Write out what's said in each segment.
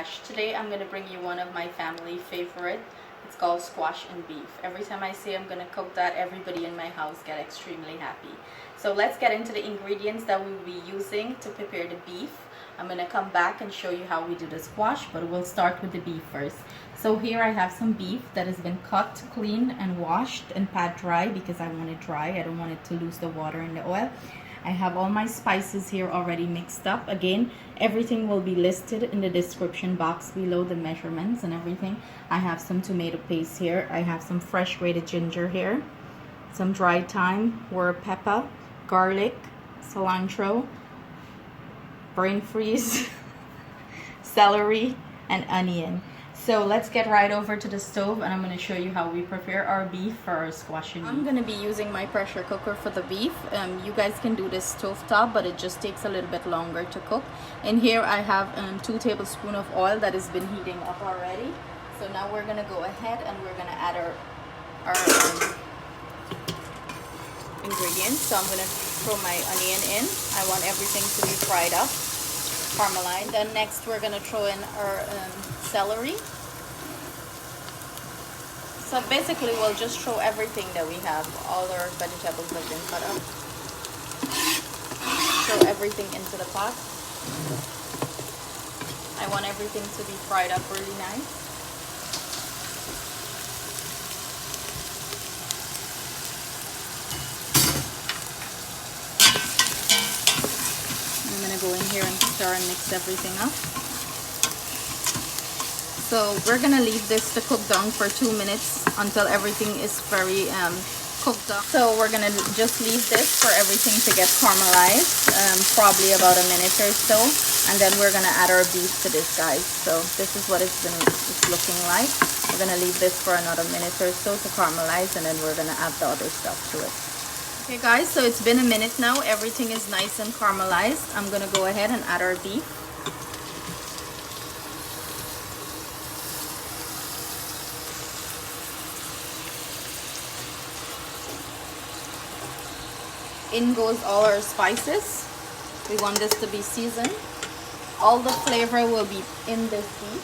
Ash. Today I'm going to bring you one of my family favorite. It's called squash and beef. Every time I say I'm going to cook that, everybody in my house get extremely happy. So let's get into the ingredients that we will be using to prepare the beef. I'm going to come back and show you how we do the squash, but we'll start with the beef first. So here I have some beef that has been cut, cleaned, and washed and pat dry because I want it dry. I don't want it to lose the water in the oil. I have all my spices here already mixed up. Again, everything will be listed in the description box below, the measurements and everything. I have some tomato paste here. I have some fresh grated ginger here, some dried thyme, wiri pepper, garlic, cilantro, brain freeze, celery, and onion. So let's get right over to the stove and I'm going to show you how we prepare our beef for our squash and beef. I'm going to be using my pressure cooker for the beef. You guys can do this stovetop, but it just takes a little bit longer to cook. In here I have 2 tablespoons of oil that has been heating up already. So now we're going to go ahead and we're going to add our ingredients. So I'm going to throw my onion in. I want everything to be fried up, caramelized. Then next we're going to throw in our celery. So basically we'll just throw everything that we have. All our vegetables have been cut up. Throw everything into the pot. I want everything to be fried up really nice. I'm going to go in here and stir and mix everything up. So we're going to leave this to cook down for 2 minutes until everything is very cooked up. So we're going to just leave this for everything to get caramelized, probably about a minute or so. And then we're going to add our beef to this, guys. So this is what it's looking like. We're going to leave this for another minute or so to caramelize, and then we're going to add the other stuff to it. Okay guys, so it's been a minute now. Everything is nice and caramelized. I'm going to go ahead and add our beef. In goes all our spices. We want this to be seasoned. All the flavor will be in this beef.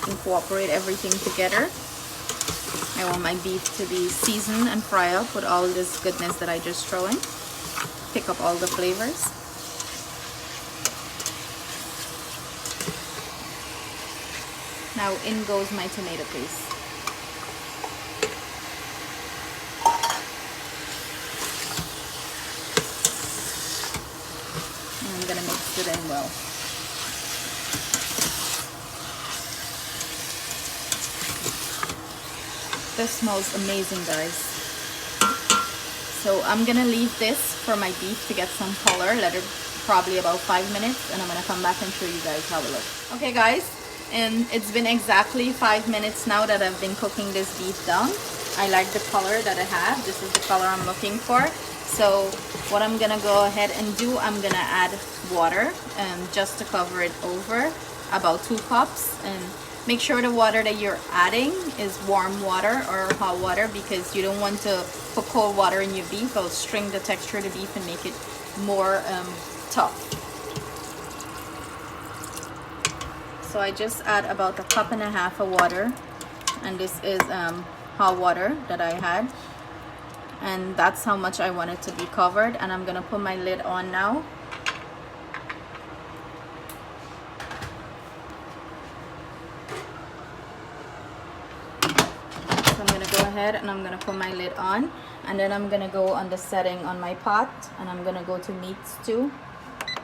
Incorporate everything together. I want my beef to be seasoned and fry up with all this goodness that I just throw in. Pick up all the flavors. Now in goes my tomato paste. And I'm gonna mix it in well. This smells amazing, guys. So I'm gonna leave this for my beef to get some color. Let it probably about 5 minutes, and I'm gonna come back and show you guys how it looks. Okay guys, and it's been exactly 5 minutes now that I've been cooking this beef down. I like the color that it had. This is the color I'm looking for. So what I'm gonna go ahead and do, I'm gonna add water just to cover it over, about 2 cups. And make sure the water that you're adding is warm water or hot water, because you don't want to put cold water in your beef. It'll string the texture of the beef and make it more tough. So I just add about 1.5 cups of water, and this is hot water that I had, and that's how much I want it to be covered. And I'm gonna put my lid on now. So I'm gonna go ahead and I'm gonna put my lid on, and then I'm gonna go on the setting on my pot, and I'm gonna go to meat stew.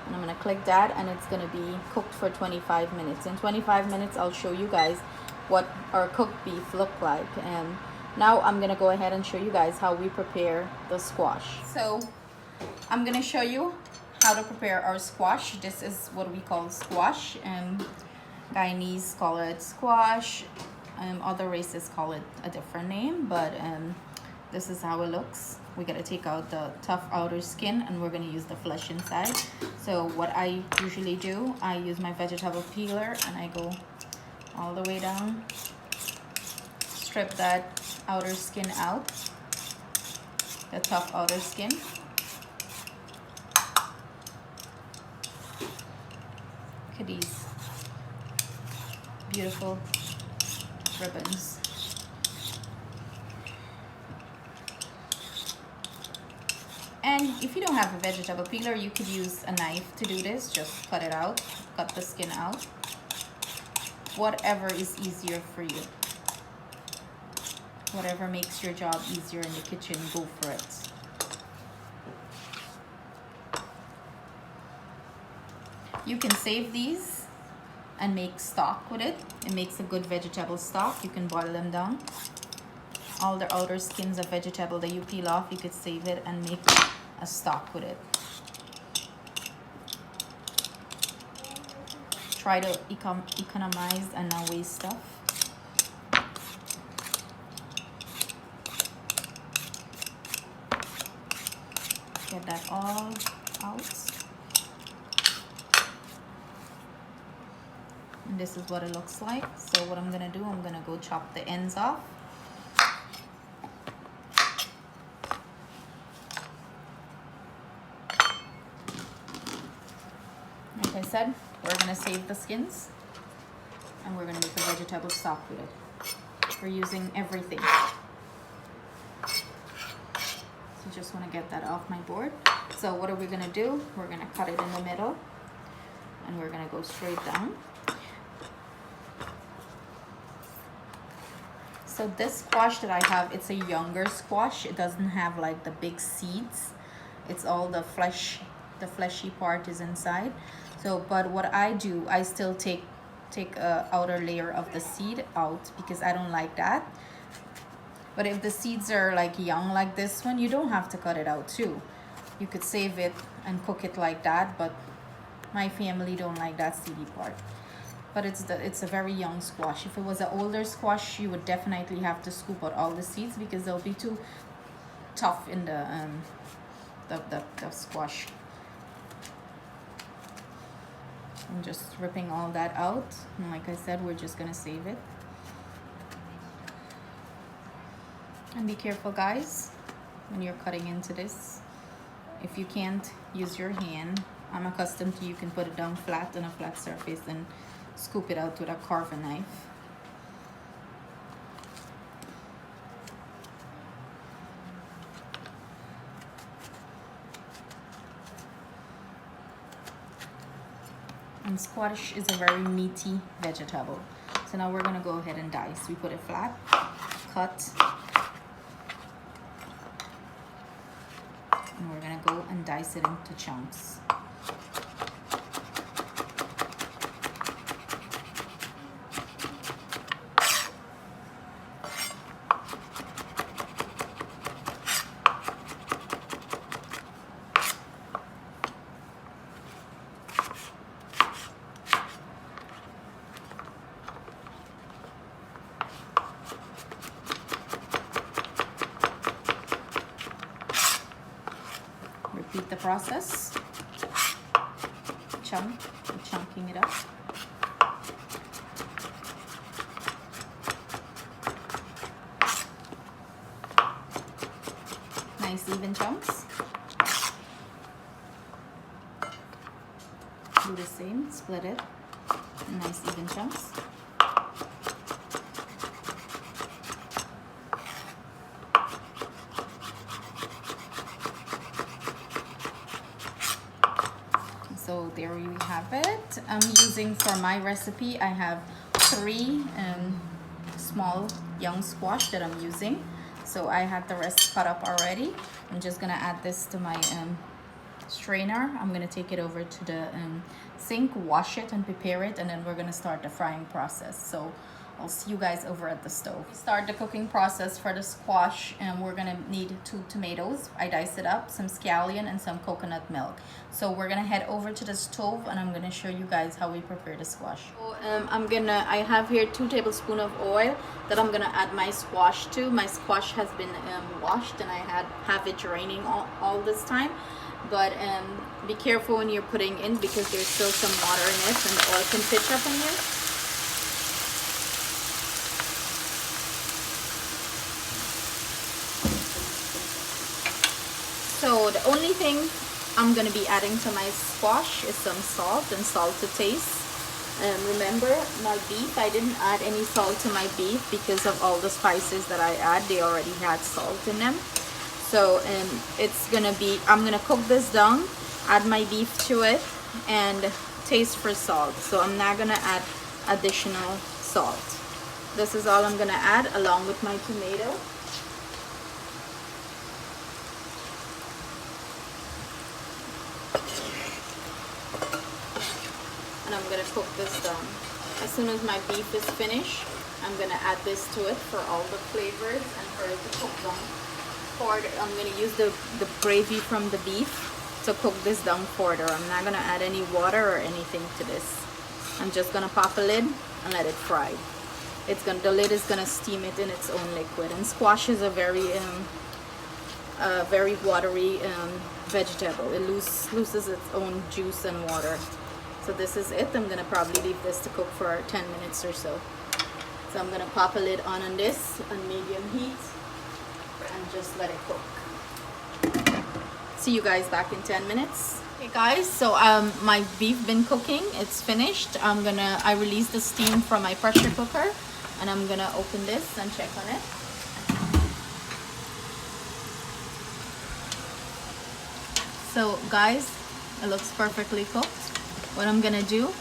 And I'm going to click that, and it's going to be cooked for 25 minutes. In 25 minutes, I'll show you guys what our cooked beef look like. And now I'm going to go ahead and show you guys how we prepare the squash. So I'm going to show you how to prepare our squash. This is what we call squash. Guyanese call it squash. Other races call it a different name, but this is how it looks. We gotta take out the tough outer skin, and we're gonna use the flesh inside. So what I usually do, I use my vegetable peeler and I go all the way down, strip that outer skin out, the tough outer skin. Look at these beautiful ribbons. And if you don't have a vegetable peeler, you could use a knife to do this. Just cut it out, cut the skin out. Whatever is easier for you. Whatever makes your job easier in the kitchen, go for it. You can save these and make stock with it. It makes a good vegetable stock. You can boil them down. All the outer skins of vegetable that you peel off, you could save it and make a stock with it. Try to economize and not waste stuff. Get that all out. And this is what it looks like. So what I'm gonna do, I'm gonna go chop the ends off. Like I said, we're gonna save the skins and we're gonna make a vegetable stock with it. We're using everything. So just wanna get that off my board. So what are we gonna do? We're gonna cut it in the middle and we're gonna go straight down. So this squash that I have, it's a younger squash. It doesn't have like the big seeds. It's all the fleshy part is inside. So, but what I do, I still take a outer layer of the seed out because I don't like that. But if the seeds are like young like this one, you don't have to cut it out too. You could save it and cook it like that, but my family don't like that seedy part. But it's a very young squash. If it was an older squash, you would definitely have to scoop out all the seeds because they'll be too tough in the squash. I'm just ripping all that out. And like I said, we're just gonna save it. And be careful, guys, when you're cutting into this. If you can't use your hand, I'm accustomed to you can put it down flat on a flat surface and scoop it out with a carving knife. And squash is a very meaty vegetable. So now we're gonna go ahead and dice. We put it flat, cut, and we're gonna go and dice it into chunks. Repeat the process. Chunking it up. Nice even chunks. Do the same, split it in nice even chunks. So there you have it. I'm using, for my recipe, I have 3 small young squash that I'm using. So I had the rest cut up already. I'm just gonna add this to my strainer. I'm gonna take it over to the sink, wash it and prepare it, and then we're gonna start the frying process. So I'll see you guys over at the stove. We start the cooking process for the squash, and we're gonna need 2 tomatoes. I diced it up, some scallion, and some coconut milk. So we're gonna head over to the stove, and I'm gonna show you guys how we prepare the squash. So, I have here 2 tablespoons of oil that I'm gonna add my squash to. My squash has been washed, and I have it draining all this time. But be careful when you're putting in because there's still some water in it, and the oil can pitch up in here. So the only thing I'm going to be adding to my squash is some salt and salt to taste. Remember my beef, I didn't add any salt to my beef because of all the spices that I add. They already had salt in them. So it's going to be, I'm going to cook this down, add my beef to it, and taste for salt. So I'm not going to add additional salt. This is all I'm going to add along with my tomato. And I'm going to cook this down. As soon as my beef is finished, I'm going to add this to it for all the flavors and for it to cook down. I'm going to use the gravy from the beef to cook this down further. I'm not going to add any water or anything to this. I'm just going to pop a lid and let it fry. The lid is going to steam it in its own liquid. And squash is a very watery vegetable. It loses its own juice and water. So this is it. I'm going to probably leave this to cook for 10 minutes or so. So I'm going to pop a lid on this on medium heat and just let it cook. See you guys back in 10 minutes. Okay guys, so my beef been cooking. It's finished. I released the steam from my pressure cooker and I'm going to open this and check on it. So guys, it looks perfectly cooked. What I'm gonna do,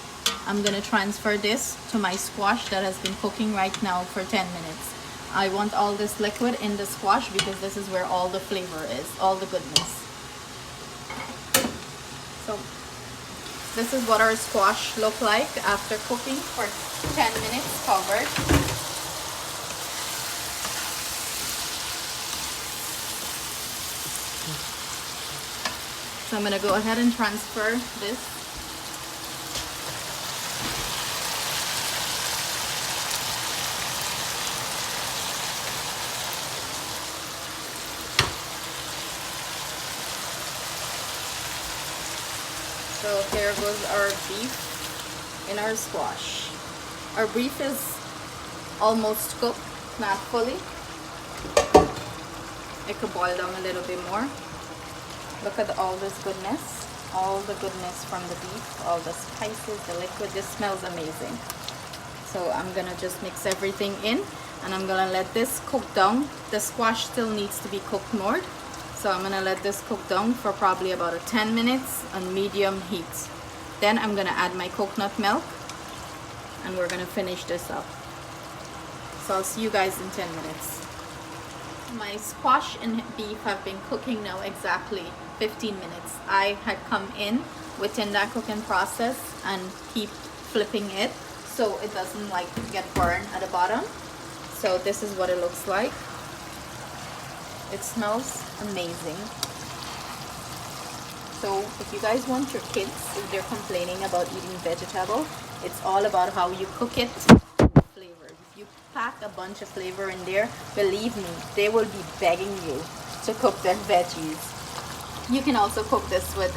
I'm gonna transfer this to my squash that has been cooking right now for 10 minutes. I want all this liquid in the squash because this is where all the flavor is, all the goodness. So this is what our squash look like after cooking for 10 minutes covered. So I'm gonna go ahead and transfer this. So here goes our beef in our squash. Our beef is almost cooked, not fully. It could boil down a little bit more. Look at all this goodness, all the goodness from the beef, all the spices, the liquid. This smells amazing. So I'm gonna just mix everything in and I'm gonna let this cook down. The squash still needs to be cooked more. So I'm gonna let this cook down for probably about 10 minutes on medium heat. Then I'm gonna add my coconut milk and we're gonna finish this up. So I'll see you guys in 10 minutes. My squash and beef have been cooking now exactly 15 minutes. I had come in within that cooking process and keep flipping it so it doesn't like get burned at the bottom. So this is what it looks like. It smells amazing. So if you guys want your kids, if they're complaining about eating vegetable, it's all about how you cook it and the flavor. If you pack a bunch of flavor in there, believe me, they will be begging you to cook their veggies. You can also cook this with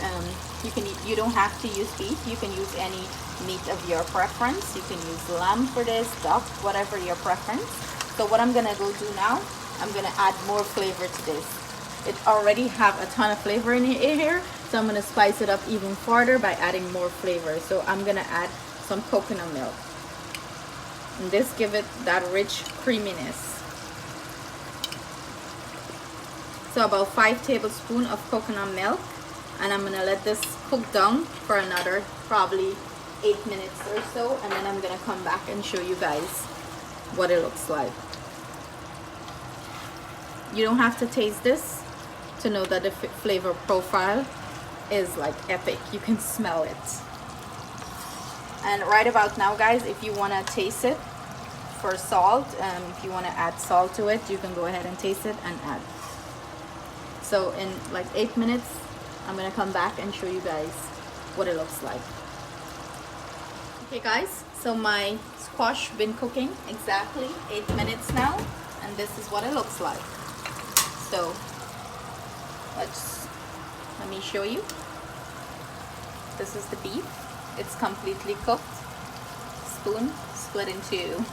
you don't have to use beef. You can use any meat of your preference. You can use lamb for this, duck, whatever your preference. So what I'm gonna go do now, I'm gonna add more flavor to this. It already have a ton of flavor in here, so I'm gonna spice it up even further by adding more flavor. So I'm gonna add some coconut milk, and this give it that rich creaminess. So about 5 tablespoons of coconut milk, and I'm gonna let this cook down for another probably 8 minutes or so, and then I'm gonna come back and show you guys what it looks like. You don't have to taste this to know that the flavor profile is like epic. You can smell it. And right about now guys, if you want to taste it for salt, if you want to add salt to it, you can go ahead and taste it and add. So in like 8 minutes, I'm gonna come back and show you guys what it looks like. Okay guys, so my squash been cooking exactly 8 minutes now, and this is what it looks like. So let me show you. This is the beef. It's completely cooked. Spoon split in two.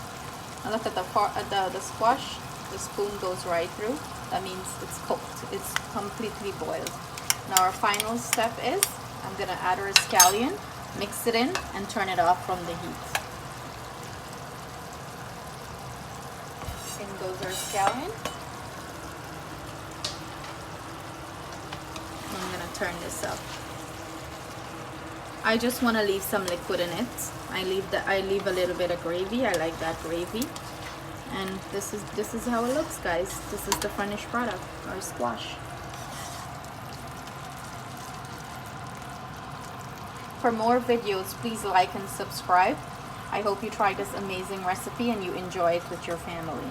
Now look at the squash. The spoon goes right through. That means it's cooked. It's completely boiled. Now our final step is I'm gonna add our scallion, mix it in, and turn it off from the heat. In goes our scallion. I'm gonna turn this up. I just want to leave some liquid in it. I leave a little bit of gravy. I like that gravy. And this is how it looks, guys. This is the finished product, our squash. For more videos, please like and subscribe. I hope you try this amazing recipe and you enjoy it with your family.